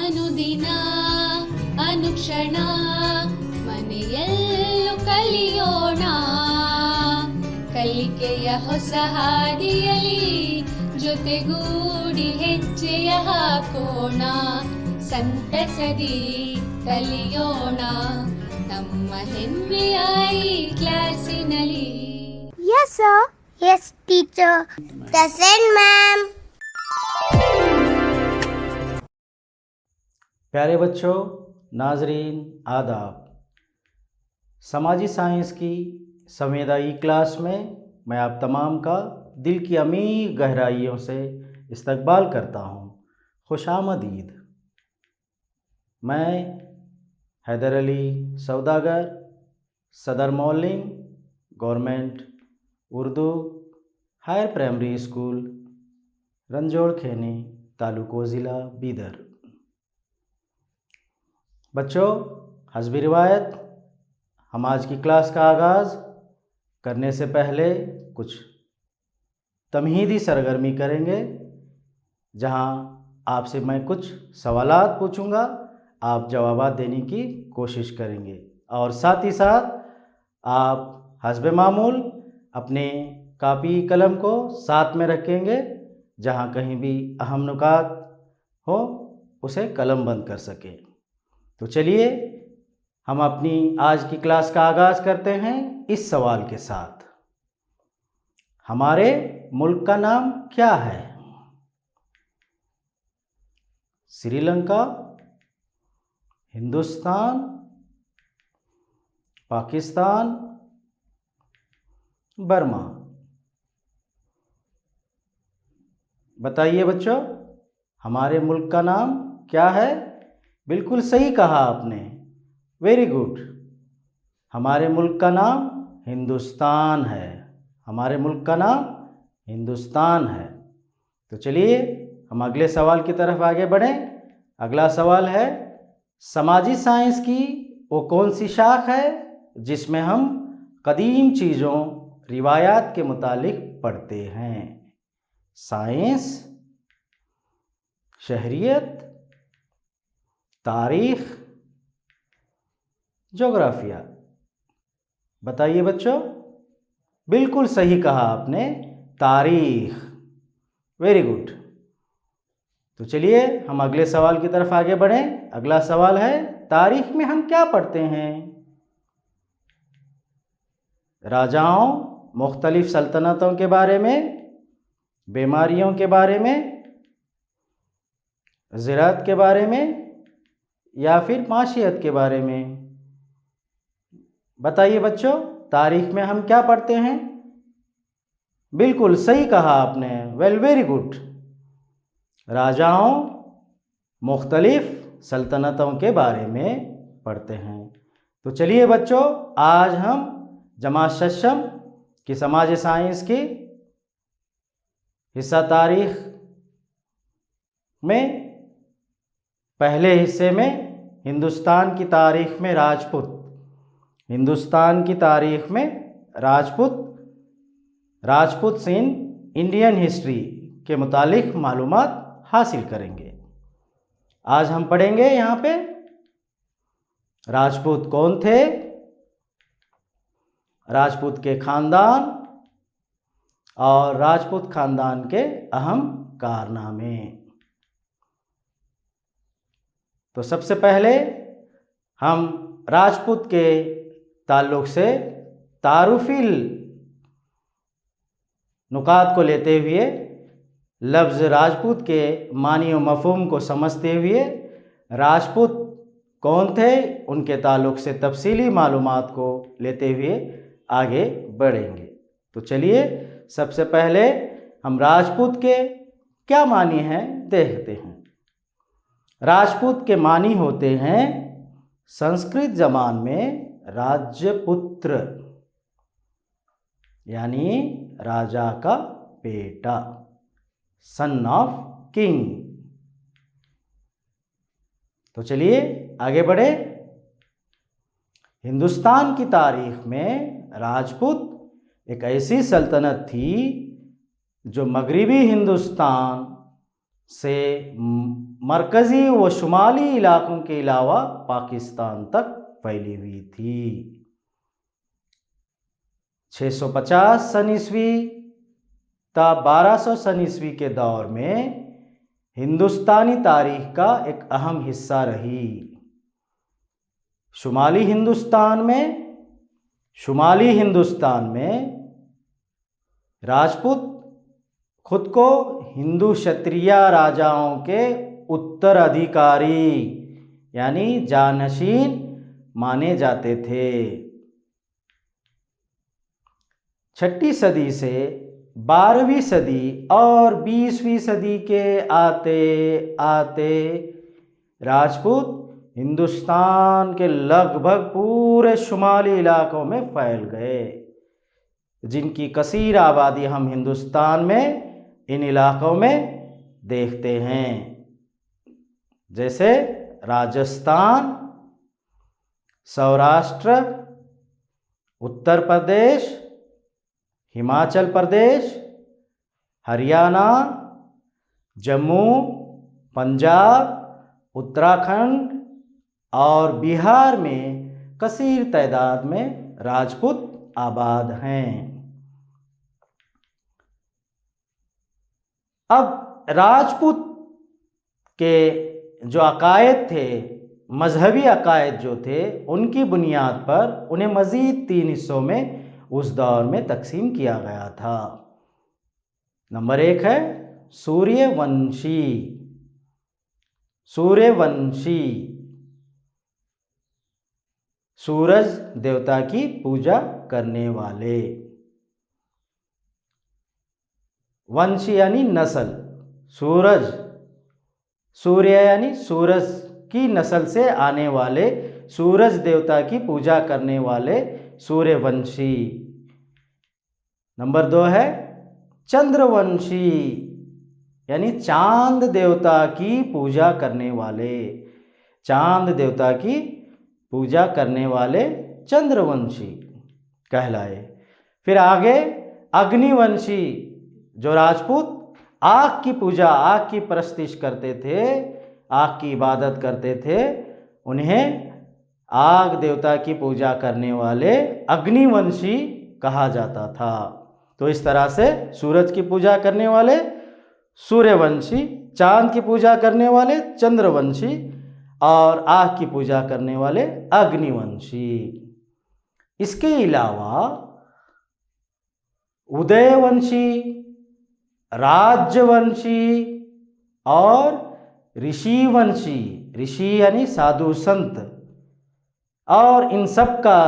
ಅನುದಿನ ಅನುಕ್ಷಣ ಮನೆಯಲ್ಲೂ ಕಲಿಯೋಣ, ಕಲಿಕೆಯ ಹೊಸ ಹಾದಿಯಲಿ ಜೊತೆಗೂಡಿ ಹೆಜ್ಜೆಯ ಹಾಕೋಣ, ಸಂತಸದಿ ಕಲಿಯೋಣ ನಮ್ಮ ಹೆಮ್ಮೆಯ ಈ ಕ್ಲಾಸಿನಲ್ಲಿ. Yes, sir. Yes, teacher. Present, ma'am. प्यारे बच्चों, नाजरीन, आदाब। समाजी साइंस की संवेदाई क्लास में मैं आप तमाम का दिल की अमीर गहराइयों से इस्तकबाल करता हूँ। खुशामदीद। मैं हैदर अली सौदागर, सदर मौलिम government Urdu higher primary school रंजोड़ खेनी तालुको ज़िला बीदर। बच्चों, हस्बी रिवायत हम आज की क्लास का आगाज़ करने से पहले कुछ तमहीदी सरगर्मी करेंगे, जहां आपसे मैं कुछ सवालात पूछूंगा, आप जवाबात देने की कोशिश करेंगे और साथ ही साथ आप हस्बे मामूल अपने कापी कलम को साथ में रखेंगे, जहां कहीं भी अहम नुकात हो उसे कलम बंद कर सकें। तो चलिए हम अपनी आज की क्लास का आगाज़ करते हैं इस सवाल के साथ। हमारे मुल्क का नाम क्या है? श्रीलंका, हिंदुस्तान, पाकिस्तान, बर्मा। बताइए बच्चों, हमारे मुल्क का नाम क्या है? बिल्कुल सही कहा आपने, वेरी गुड। हमारे मुल्क का नाम हिंदुस्तान है। हमारे मुल्क का नाम हिंदुस्तान है। तो चलिए हम अगले सवाल की तरफ आगे बढ़ें। अगला सवाल है, समाजी साइंस की वो कौन सी शाख है जिसमें हम कदीम चीज़ों रिवायात के मुतालिक पढ़ते हैं? साइंस, शहरियत, तारीख, जोग्राफिया। बताइए बच्चों। बिल्कुल सही कहा आपने, तारीख, वेरी गुड। तो चलिए हम अगले सवाल की तरफ आगे बढ़ें। अगला सवाल है, तारीख में हम क्या पढ़ते हैं? राजाओं, मुख्तलिफ सल्तनतों के बारे में, बीमारियों के बारे में, ज़राअत के बारे में या फिर माशियत के बारे में? बताइए बच्चों, तारीख में हम क्या पढ़ते हैं? बिल्कुल सही कहा आपने, वेल, वेरी गुड। राजाओं, मुख्तलिफ सल्तनतों के बारे में पढ़ते हैं। तो चलिए बच्चों, आज हम जमात शशम की समाज साइंस की हिस्सा तारीख में पहले हिस्से में हिंदुस्तान की तारीख में राजपूत, हिंदुस्तान की तारीख में राजपूत इन इंडियन हिस्ट्री के मुतालिक मालूमात हासिल करेंगे। आज हम पढ़ेंगे यहाँ पे राजपूत कौन थे, राजपूत के खानदान और राजपूत खानदान के अहम कारनामे। तो सबसे पहले हम राजपूत के ताल्लुक़ से तारुफ़ी नुकात को लेते हुए, लफ्ज़ राजपूत के मानी व मफ़हूम को समझते हुए, राजपूत कौन थे उनके ताल्लुक़ से तफसीली मालूमात को लेते हुए आगे बढ़ेंगे। तो चलिए सबसे पहले हम राजपूत के क्या मानी हैं देखते हैं। राजपूत के मानी होते हैं संस्कृत ज़बान में राज्यपुत्र, यानी राजा का बेटा, सन ऑफ किंग। तो चलिए आगे बढ़े। हिंदुस्तान की तारीख में राजपूत एक ऐसी सल्तनत थी जो मगरिबी हिंदुस्तान से मरकज़ी व शुमाली इलाकों के अलावा पाकिस्तान तक फैली हुई थी। 650 सन ईस्वी ता 1200 सन ईस्वी के दौर में हिंदुस्तानी तारीख का एक अहम हिस्सा रही। शुमाली हिंदुस्तान में राजपूत खुद को हिंदू क्षत्रिय राजाओं के उत्तराधिकारी यानी जानशीन माने जाते थे। 6ठी सदी से 12वीं सदी और 20वीं सदी के आते आते राजपूत हिंदुस्तान के लगभग पूरे शुमाली इलाकों में फैल गए, जिनकी कसीर आबादी हम हिंदुस्तान में इन इलाकों में देखते हैं, जैसे राजस्थान, सौराष्ट्र, उत्तर प्रदेश, हिमाचल प्रदेश, हरियाणा, जम्मू, पंजाब, उत्तराखंड और बिहार में कसीर तादाद में राजपूत आबाद हैं। अब राजपूत के जो अकायद थे, मजहबी अकायद जो थे, उनकी बुनियाद पर उन्हें मज़ीद 3 हिस्सों में उस दौर में तकसीम किया गया था। नंबर 1 है सूर्यवंशी। सूरज देवता की पूजा करने वाले। वंशी यानी नस्ल, सूर्य यानी सूरज की नस्ल से आने वाले, सूरज देवता की पूजा करने वाले सूर्यवंशी। नंबर 2 है चंद्रवंशी यानी चांद देवता की पूजा करने वाले, चांद देवता की पूजा करने वाले चंद्रवंशी कहलाए। फिर आगे अग्निवंशी, जो राजपूत आग की पूजा, आग की परस्तिश करते थे, आग की इबादत करते थे, उन्हें आग देवता की पूजा करने वाले अग्निवंशी कहा जाता था। तो इस तरह से सूरज की पूजा करने वाले सूर्यवंशी, चांद की पूजा करने वाले चंद्रवंशी और आग की पूजा करने वाले अग्निवंशी। इसके अलावा उदयवंशी, राजवंशी और ऋषिवंशी, ऋषि यानी साधु संत, और इन सब का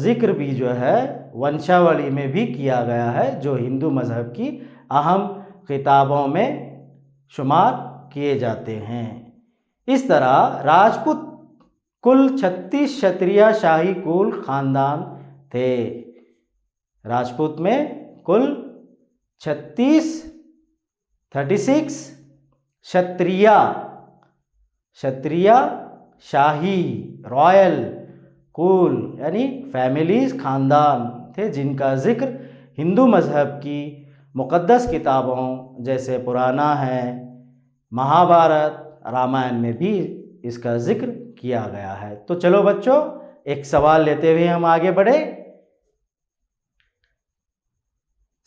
जिक्र भी जो है वंशावली में भी किया गया है, जो हिंदू मज़हब की अहम किताबों में शुमार किए जाते हैं। इस तरह राजपूत कुल 36 क्षत्रिय शाही कुल खानदान थे। राजपूत में कुल 36 क्षत्रिय शाही रॉयल कुल यानी फैमिलीज, खानदान थे, जिनका जिक्र हिंदू मज़हब की मुक़द्दस किताबों जैसे पुराना है, महाभारत, रामायण में भी इसका जिक्र किया गया है। तो चलो बच्चों, एक सवाल लेते हुए हम आगे बढ़े।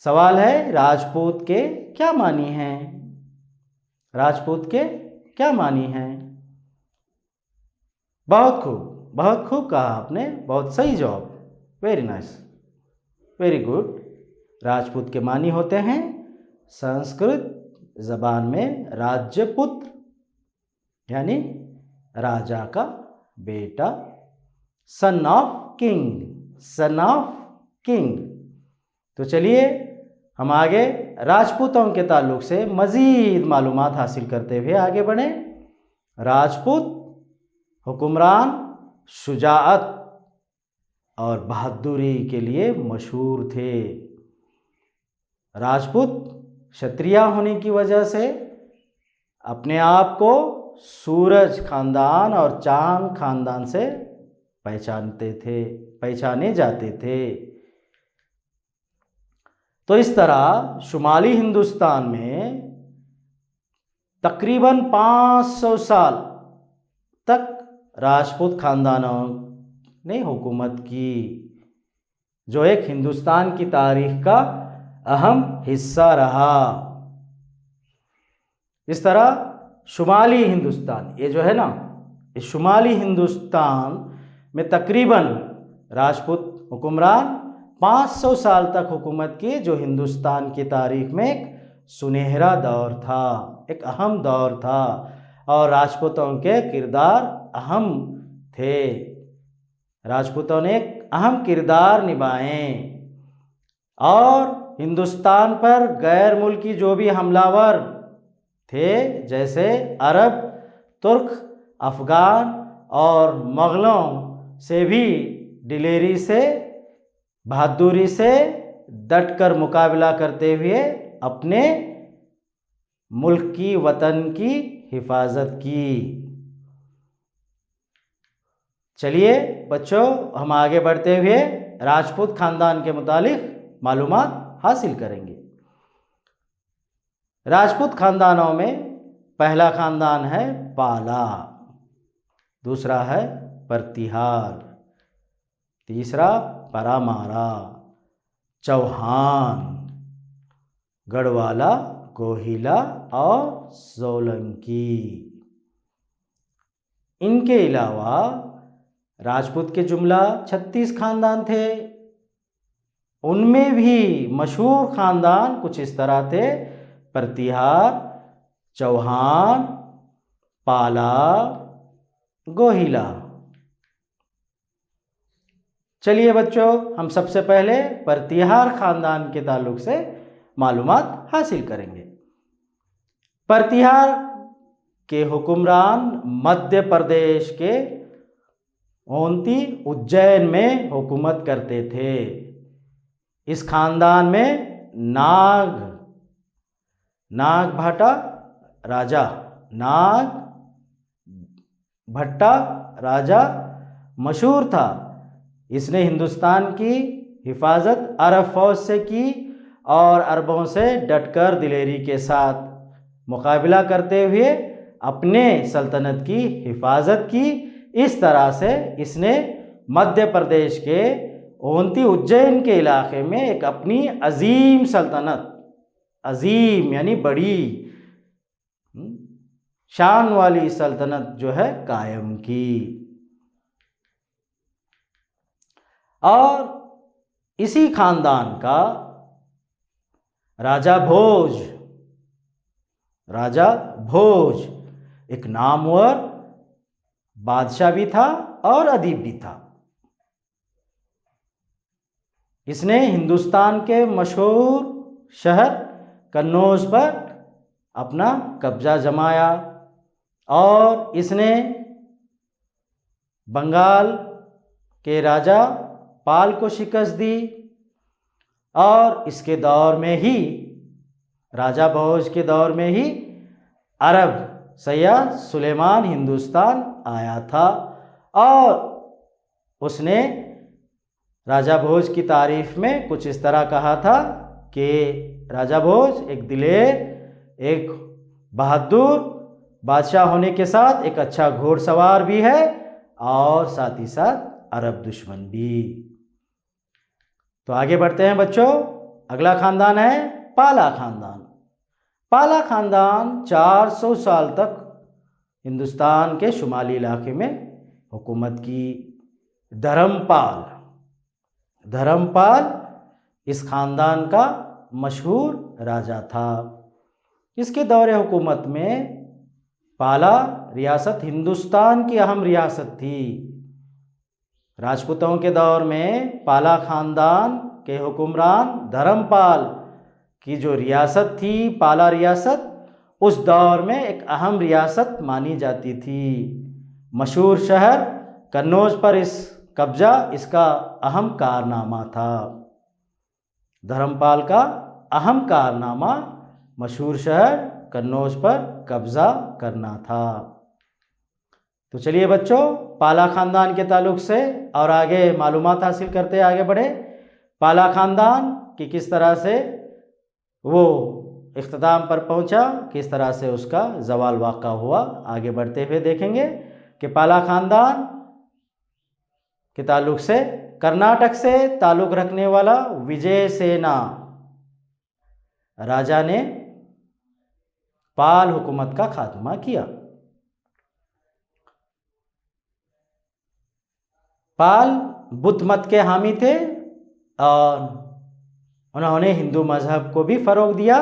सवाल है, राजपूत के क्या मानी हैं? राजपूत के क्या मानी हैं? बहुत खूब कहा आपने, बहुत सही जवाब, very nice, very good. Rajput के मानी होते हैं संस्कृत ज़बान में राज्यपुत्र यानी राजा का बेटा, सन ऑफ किंग। तो चलिए हम आगे राजपूतों के ताल्लुक से मज़ीद मालूमात हासिल करते हुए आगे बढ़ें। राजपूत हुक्मरान शुजाअत और बहादुरी के लिए मशहूर थे। राजपूत क्षत्रिय होने की वजह से अपने आप को सूरज खानदान और चांद खानदान से पहचाने जाते थे। तो इस तरह शुमाली हिंदुस्तान में तकरीबन 500 साल तक राजपूत खानदानों ने हुकूमत की, जो एक हिंदुस्तान की तारीख का अहम हिस्सा रहा। इस तरह शुमाली हिंदुस्तान, ये जो है ना, इस शुमाली हिंदुस्तान में तकरीबन राजपूत हुक्मरान 500 साल तक हुकूमत की, जो हिंदुस्तान की तारीख में एक सुनहरा दौर था, एक अहम दौर था, और राजपूतों के किरदार अहम थे। राजपूतों ने एक अहम किरदार निभाए और हिंदुस्तान पर गैर मुल्की जो भी हमलावर थे, जैसे अरब, तुर्क, अफ़गान और मुग़लों से भी दिलेरी से, बहादुरी से डटकर मुकाबला करते हुए अपने मुल्क की, वतन की हिफाजत की। चलिए बच्चों, हम आगे बढ़ते हुए राजपूत खानदान के मुतालिक मालूमात हासिल करेंगे। राजपूत खानदानों में पहला खानदान है पाला, दूसरा है प्रतिहार, तीसरा परमारा, चौहान, गढ़वाला, गोहिला और सोलंकी। इनके अलावा राजपूत के जुमला 36 खानदान थे। उनमें भी मशहूर खानदान कुछ इस तरह थे: प्रतिहार, चौहान, पाला, गोहिला। चलिए बच्चों, हम सबसे पहले प्रतिहार खानदान के ताल्लुक से मालूमात हासिल करेंगे। प्रतिहार के हुक्मरान मध्य प्रदेश के ओंती, उज्जैन में हुकूमत करते थे। इस खानदान में नागभट्टा राजा मशहूर था। इसने हिंदुस्तान की हिफाजत अरब फौज से की और अरबों से डटकर दिलेरी के साथ मुकाबला करते हुए अपने सल्तनत की हिफाजत की। इस तरह से इसने मध्य प्रदेश के ओंती, उज्जैन के इलाके में एक अपनी अजीम सल्तनत, अजीम यानी बड़ी शान वाली सल्तनत जो है कायम की। और इसी खानदान का राजा भोज एक नामवर बादशाह भी था और अदीब भी था। इसने हिंदुस्तान के मशहूर शहर कन्नौज पर अपना कब्जा जमाया और इसने बंगाल के राजा पाल को शिकस्त दी। और इसके दौर में ही, राजा भोज के दौर में ही, अरब सैयद सुलेमान हिंदुस्तान आया था और उसने राजा भोज की तारीफ में कुछ इस तरह कहा था कि राजा भोज एक दिलेर, एक बहादुर बादशाह होने के साथ एक अच्छा घोड़सवार भी है और साथ ही साथ अरब दुश्मन भी। तो आगे बढ़ते हैं बच्चों। अगला खानदान है पाला खानदान। पाला खानदान 400 साल तक हिंदुस्तान के शुमाली इलाके में हुकूमत की। धर्मपाल इस खानदान का मशहूर राजा था। इसके दौरे हुकूमत में पाला रियासत हिंदुस्तान की अहम रियासत थी। राजपूतों के दौर में पाला खानदान के हुक्मरान धर्मपाल की जो रियासत थी, पाला रियासत, उस दौर में एक अहम रियासत मानी जाती थी। मशहूर शहर कन्नौज पर इस कब्जा इसका अहम कारनामा था। धर्मपाल का अहम कारनामा मशहूर शहर कन्नौज पर कब्जा करना था। तो चलिए बच्चों, पाला खानदान के ताल्लुक से और आगे मालूमात हासिल करते आगे बढ़े। पाला खानदान कि किस तरह से वो इख्तिताम पर पहुंचा, किस तरह से उसका ज़वाल वाक़ा हुआ, आगे बढ़ते हुए देखेंगे कि पाला ख़ानदान के ताल्लुक़ से कर्नाटक से ताल्लुक़ रखने वाला विजयसेना राजा ने पाल हुकूमत का खात्मा किया। पाल बुद्ध मत के हामी थे और उन्होंने हिंदू मज़हब को भी फ़रोग़ दिया,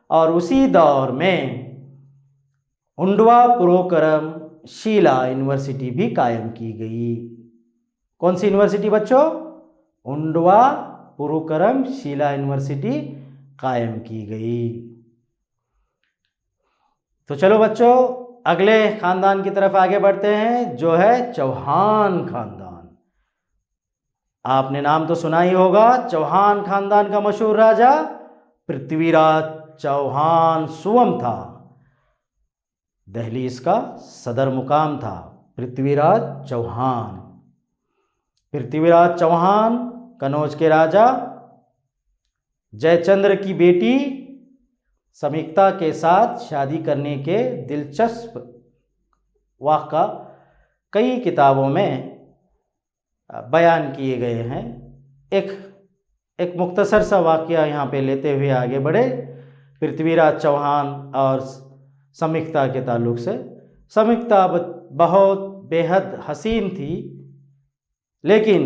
और उसी दौर में उंडवा पुरोकरम शीला यूनिवर्सिटी भी कायम की गई। कौन सी यूनिवर्सिटी बच्चों? उंडवा पुरोकरम शीला यूनिवर्सिटी कायम की गई। तो चलो बच्चों अगले ख़ानदान की तरफ आगे बढ़ते हैं, जो है चौहान ख़ानदान। आपने नाम तो सुना ही होगा, चौहान ख़ानदान का मशहूर राजा पृथ्वीराज चौहान सुवम था। दिल्ली इसका सदर मुकाम था। पृथ्वीराज चौहान। पृथ्वीराज चौहान कनौज के राजा जयचंद्र की बेटी समीक्षा के साथ शादी करने के दिलचस्प वाक़ा कई किताबों में बयान किए गए हैं। एक मुख्तसर सा वाक़या यहाँ पे लेते हुए आगे बढ़े। पृथ्वीराज चौहान और समीक्षा के ताल्लुक़ से, समीक्षा बहुत बेहद हसीन थी, लेकिन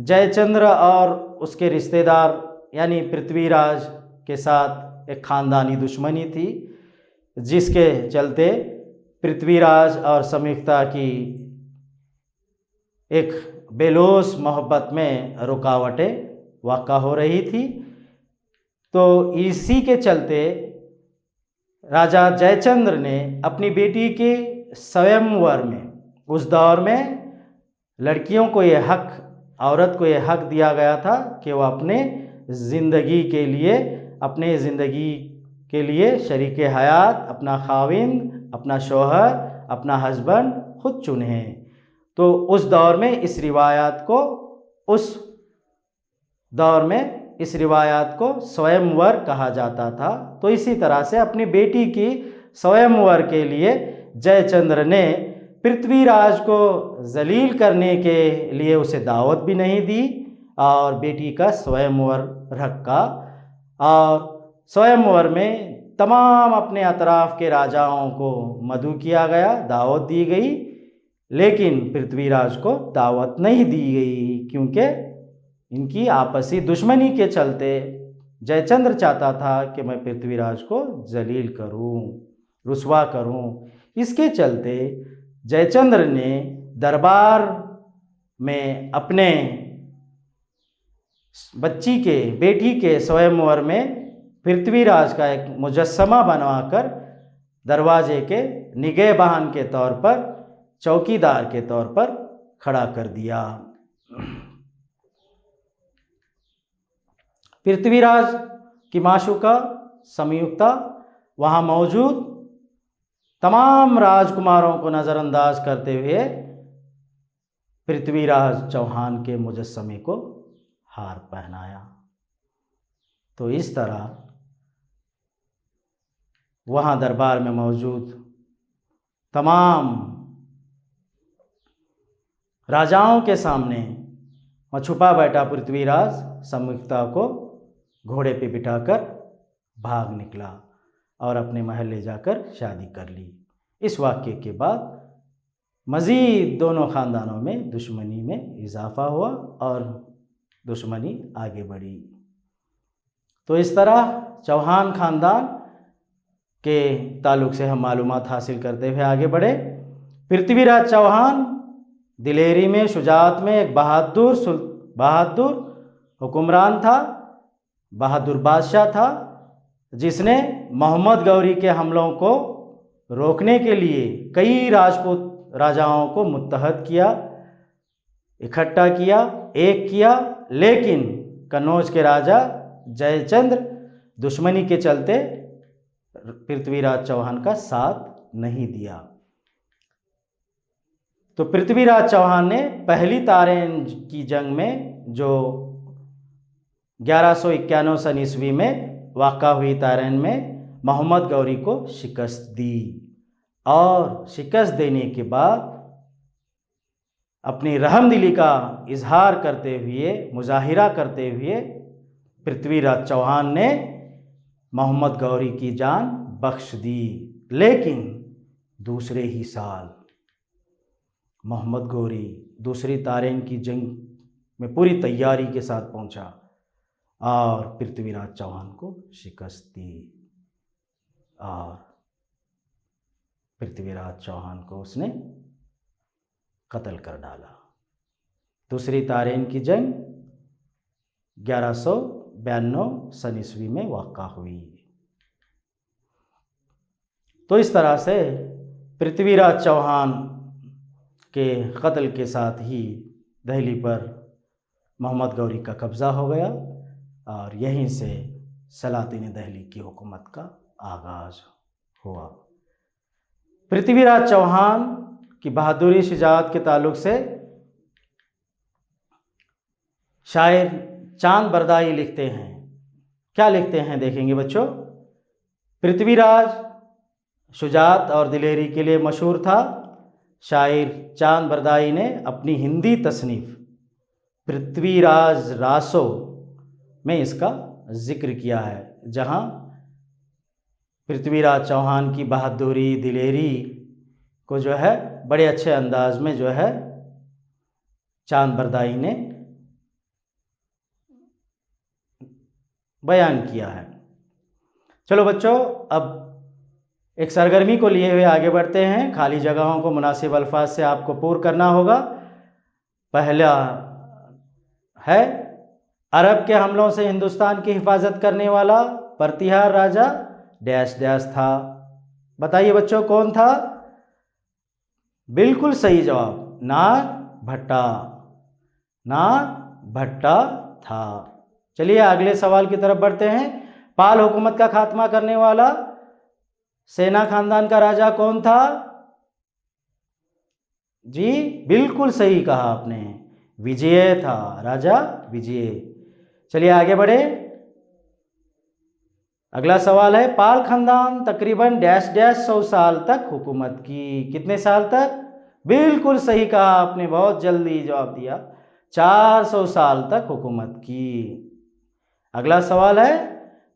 जयचंद्र और उसके रिश्तेदार यानी पृथ्वीराज के साथ एक ख़ानदानी दुश्मनी थी, जिसके चलते पृथ्वीराज और समीक्षा की एक बेलोस मोहब्बत में रुकावटें वाक़ा हो रही थी। तो इसी के चलते राजा जयचंद्र ने अपनी बेटी के स्वयंवर में, उस दौर में लड़कियों को ये हक, औरत को ये हक दिया गया था कि वह अपने ज़िंदगी के लिए शरीके हयात, अपना खाविंद, अपना शौहर, अपना हस्बैंड खुद चुनें। तो उस दौर में इस रिवायात को स्वयंवर कहा जाता था। तो इसी तरह से अपनी बेटी की स्वयंवर के लिए जयचंद्र ने पृथ्वीराज को जलील करने के लिए उसे दावत भी नहीं दी और बेटी का स्वयंवर रखा। और स्वयंवर में तमाम अपने अतराफ़ के राजाओं को मदऊ किया गया, दावत दी गई, लेकिन पृथ्वीराज को दावत नहीं दी गई, क्योंकि इनकी आपसी दुश्मनी के चलते जयचंद्र चाहता था कि मैं पृथ्वीराज को जलील करूं, रुसवा करूं। इसके चलते जयचंद्र ने दरबार में अपने बेटी के स्वयंवर में पृथ्वीराज का एक मुजस्समा बनवाकर दरवाजे के निगहबान के तौर पर, चौकीदार के तौर पर खड़ा कर दिया। पृथ्वीराज की माशूका समीक्षा वहाँ मौजूद तमाम राजकुमारों को नज़रअंदाज करते हुए पृथ्वीराज चौहान के मुजस्समे को हार पहनाया। तो इस तरह वहाँ दरबार में मौजूद तमाम राजाओं के सामने छुपा बैठा पृथ्वीराज समीक्षा को घोड़े पे बिठाकर भाग निकला और अपने महल ले जाकर शादी कर ली। इस वाक़ये के बाद मज़ीद दोनों ख़ानदानों में दुश्मनी में इजाफ़ा हुआ और दुश्मनी आगे बढ़ी। तो इस तरह चौहान ख़ानदान के ताल्लुक़ से हम मालूमात हासिल करते हुए आगे बढ़े। पृथ्वीराज चौहान दिलेरी में, शुजाअत में एक बहादुर हुक्मरान था, बहादुर बादशाह था, जिसने मोहम्मद गौरी के हमलों को रोकने के लिए कई राजपूत राजाओं को मुत्तहद किया, इकट्ठा किया, एक किया, लेकिन कन्नौज के राजा जयचंद्र दुश्मनी के चलते पृथ्वीराज चौहान का साथ नहीं दिया। तो पृथ्वीराज चौहान ने पहली तारेन की जंग में, जो 1191 सन ईस्वी में वाक़ा हुई तारेन में, मोहम्मद गौरी को शिकस्त दी और शिकस्त देने के बाद अपनी रहमदिली का इजहार करते हुए, मुजाहिरा करते हुए पृथ्वीराज चौहान ने मोहम्मद गौरी की जान बख्श दी। लेकिन दूसरे ही साल मोहम्मद गौरी दूसरी तारेन की जंग में पूरी तैयारी के साथ पहुंचा और पृथ्वीराज चौहान को शिकस्त दी और पृथ्वीराज चौहान को उसने कत्ल कर डाला। दूसरी तारेन की जंग 1192 सन ईस्वी में वाक़ा हुई। तो इस तरह से पृथ्वीराज चौहान के कत्ल के साथ ही दिल्ली पर मोहम्मद गौरी का कब्ज़ा हो गया और यहीं से सलातिन दिल्ली की हुकूमत का आगाज़ हुआ। पृथ्वीराज चौहान की बहादुरी शुजाअत के ताल्लुक़ से शायर चांद बरदाई लिखते हैं। क्या लिखते हैं देखेंगे बच्चों। पृथ्वीराज शुजाअत और दिलेरी के लिए मशहूर था। शायर चांद बरदाई ने अपनी हिंदी तसनीफ़ पृथ्वीराज रासो में इसका ज़िक्र किया है, जहाँ पृथ्वीराज चौहान की बहादुरी दिलेरी को जो है बड़े अच्छे अंदाज में जो है चांद बरदाई ने बयान किया है। चलो बच्चों, अब एक सरगर्मी को लिए हुए आगे बढ़ते हैं। खाली जगहों को मुनासिब अल्फाज से आपको पूर्ण करना होगा। पहला है, अरब के हमलों से हिंदुस्तान की हिफाजत करने वाला प्रतिहार राजा डैश डैश था। बताइए बच्चों कौन था। बिल्कुल सही जवाब, नाग भट्टा। नाग भट्टा था। चलिए अगले सवाल की तरफ बढ़ते हैं। पाल हुकूमत का खात्मा करने वाला सेना खानदान का राजा कौन था। जी बिल्कुल सही कहा आपने, विजय था, राजा विजय। चलिए आगे बढ़े। अगला सवाल है, पाल खानदान तकरीबन डैश डैश 100 साल तक हुकूमत की। कितने साल तक। बिल्कुल सही कहा आपने, बहुत जल्दी जवाब दिया, 400 साल तक हुकूमत की। अगला सवाल है,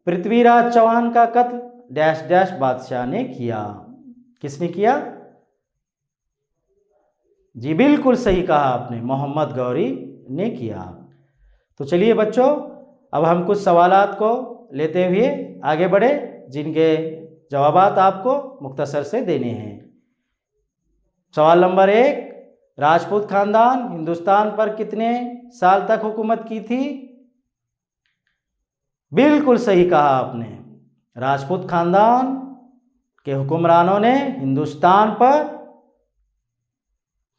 पृथ्वीराज चौहान का कत्ल डैश डैश बादशाह ने किया। किसने किया। जी बिल्कुल सही कहा आपने, मोहम्मद गौरी ने किया। तो चलिए बच्चों, अब हम कुछ सवालात को लेते हुए आगे बढ़े, जिनके जवाबात आपको मुख्तसर से देने हैं। सवाल नंबर 1, राजपूत खानदान हिंदुस्तान पर कितने साल तक हुकूमत की थी। बिल्कुल सही कहा आपने, राजपूत खानदान के हुक्मरानों ने हिंदुस्तान पर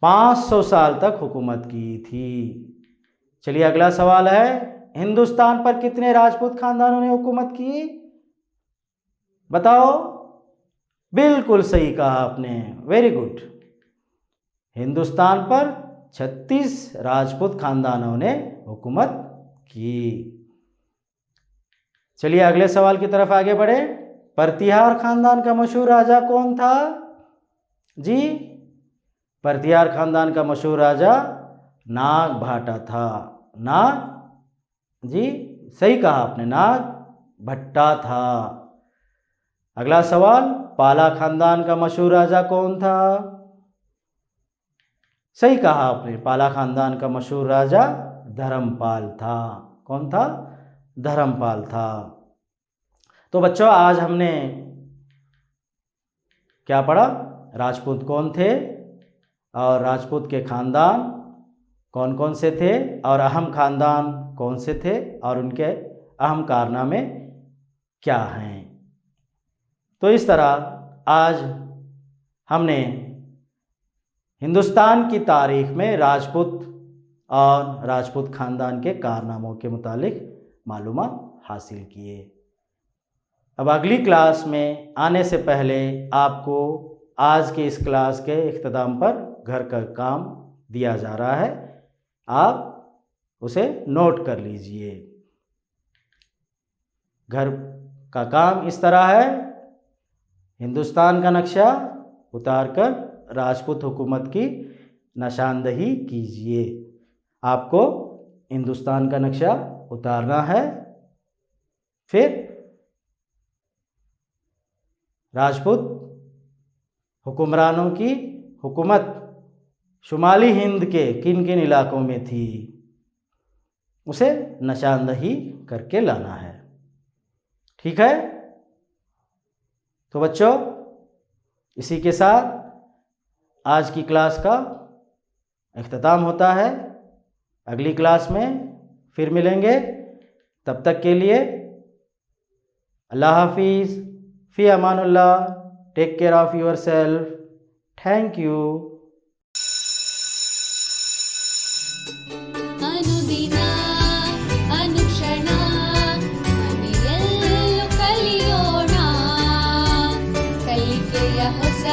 500 साल तक हुकूमत की थी। चलिए अगला सवाल है, हिंदुस्तान पर कितने राजपूत खानदानों ने हुकूमत की। बताओ। बिल्कुल सही कहा आपने, वेरी गुड। हिंदुस्तान पर 36 राजपूत खानदानों ने हुकूमत की। चलिए अगले सवाल की तरफ आगे बढ़े। प्रतिहार खानदान का मशहूर राजा कौन था। जी प्रतिहार खानदान का मशहूर राजा नाग भाटा था। नाग, जी सही कहा आपने, नाग भट्टा था। अगला सवाल, पाला खानदान का मशहूर राजा कौन था। सही कहा आपने, पाला खानदान का मशहूर राजा धर्मपाल था। कौन था। धर्मपाल था। तो बच्चों आज हमने क्या पढ़ा, राजपूत कौन थे और राजपूत के खानदान कौन कौन से थे और अहम खानदान कौन से थे और उनके अहम कारनामे क्या हैं। तो इस तरह आज हमने हिंदुस्तान की तारीख में राजपूत और राजपूत खानदान के कारनामों के मुतालिक मालूमात हासिल किए। अब अगली क्लास में आने से पहले आपको आज के इस क्लास के इख्तिताम पर घर का काम दिया जा रहा है, आप उसे नोट कर लीजिए। घर का काम इस तरह है, हिंदुस्तान का नक्शा उतारकर राजपूत हुकूमत की निशानदही कीजिए। आपको हिंदुस्तान का नक्शा उतारना है, फिर राजपूत हुक्मरानों की हुकूमत शुमाली हिंद के किन किन इलाकों में थी, उसे निशानदही करके लाना है। ठीक है, तो बच्चों इसी के साथ आज की क्लास का इख्तिताम होता है। अगली क्लास में फिर मिलेंगे, तब तक के लिए अल्लाह हाफिज़, फ़ी अमानुल्लाह, take care of yourself, thank you. ಅನುದಿನ ಅನುಕ್ಷಣ ಮನೆಯಲ್ಲೂ ಕಲಿಯೋಣ, ಕಲಿಕೆಯ ಹೊಸ